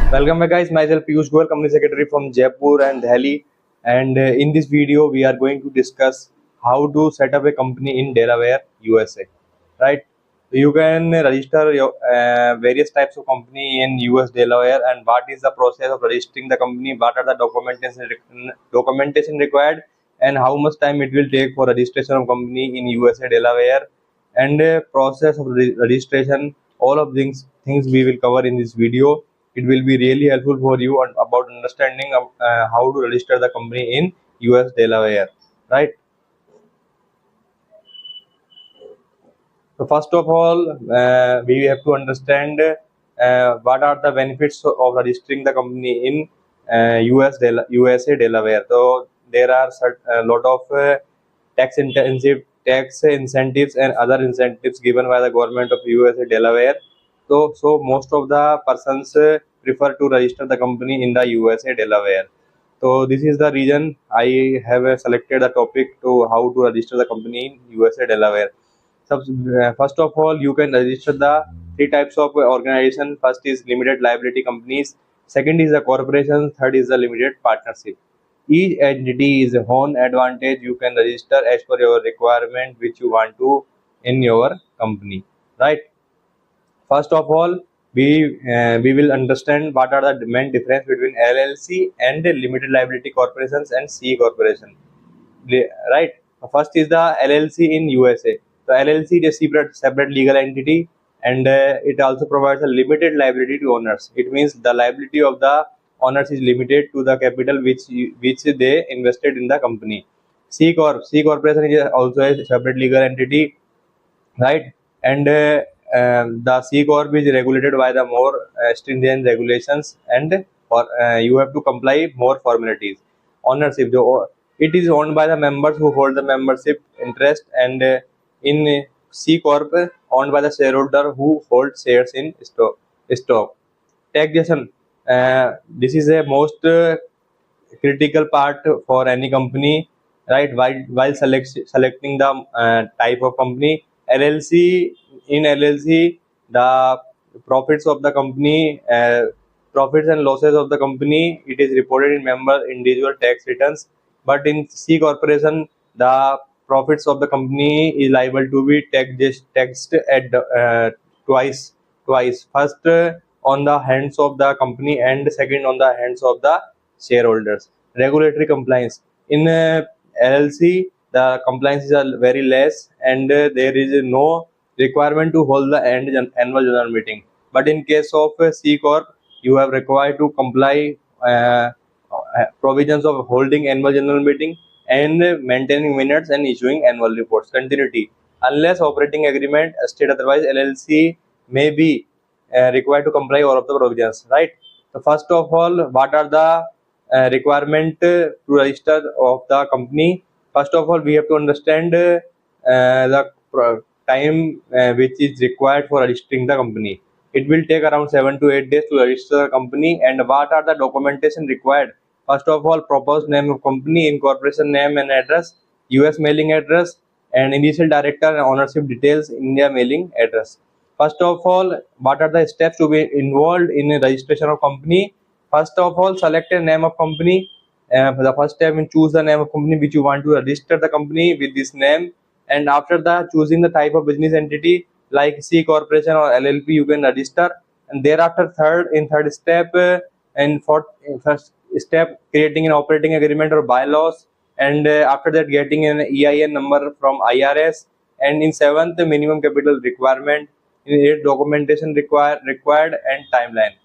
Welcome back guys, myself Piyush Goyal, Company Secretary from Jaipur and Delhi, and in this video we are going to discuss how to set up a company in Delaware, USA. Right? You can register your various types of company in US, Delaware, and what is the process of registering the company, what are the documentation required, and how much time it will take for registration of company in USA, Delaware, and process of registration. All of things we will cover in this video. It will be really helpful for you about understanding how to register the company in US, Delaware, right? So first of all, we have to understand what are the benefits of registering the company in USA, Delaware. So there are a lot of tax incentives and other incentives given by the government of USA, Delaware. So most of the persons prefer to register the company in the USA, Delaware. So this is the reason I have selected the topic to how to register the company in USA, Delaware. First of all, you can register the three types of organization. First is limited liability companies. Second is the corporation. Third is the limited partnership. Each entity is own advantage. You can register as per your requirement which you want to in your company. Right. First of all, we will understand what are the main difference between LLC and limited liability corporations and C corporation. Right. First is the LLC in USA. So LLC is a separate legal entity, and it also provides a limited liability to owners. It means the liability of the owners is limited to the capital which they invested in the company. C corporation is also a separate legal entity, right? And the C corp is regulated by the more stringent regulations, and you have to comply more formalities. Ownership, it is owned by the members who hold the membership interest, and in C corp owned by the shareholder who hold shares in stock. Taxation, this is a most critical part for any company, right? While selecting the type of company. LLC, the profits of the company, profits and losses of the company, it is reported in member individual tax returns. But in C corporation, the profits of the company is liable to be taxed at twice. First on the hands of the company, and second on the hands of the shareholders. Regulatory compliance in LLC, the compliance is very less, and there is no requirement to hold the annual general meeting. But in case of C corp, you have required to comply provisions of holding annual general meeting and maintaining minutes and issuing annual reports. Continuity, unless operating agreement state otherwise, LLC may be required to comply all of the provisions, right? So first of all, what are the requirement to register of the company? First of all, we have to understand the time which is required for registering the company. It will take around 7 to 8 days to register the company. And what are the documentation required? First of all, proposed name of company, incorporation name and address, US mailing address, and initial director and ownership details, India mailing address. First of all, what are the steps to be involved in a registration of company? First of all, select a name of company. For the first step, choose the name of company which you want to register the company with this name. And after that, choosing the type of business entity like C corporation or LLP, you can register. And thereafter, third step, and first step, creating an operating agreement or bylaws. And after that, getting an EIN number from IRS. And in seventh, the minimum capital requirement. In eighth, documentation required and timeline.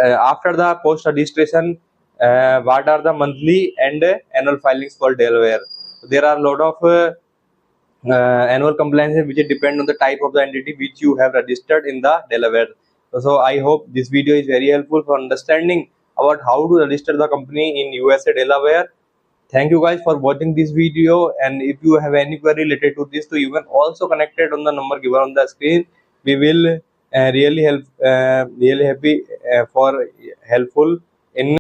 After the post registration, what are the monthly and annual filings for Delaware? There are a lot of annual compliances which depend on the type of the entity which you have registered in the Delaware. So I hope this video is very helpful for understanding about how to register the company in USA, Delaware. Thank you guys for watching this video, and if you have any query related to this, so you can also connect it on the number given on the screen. We will really happy for helpful in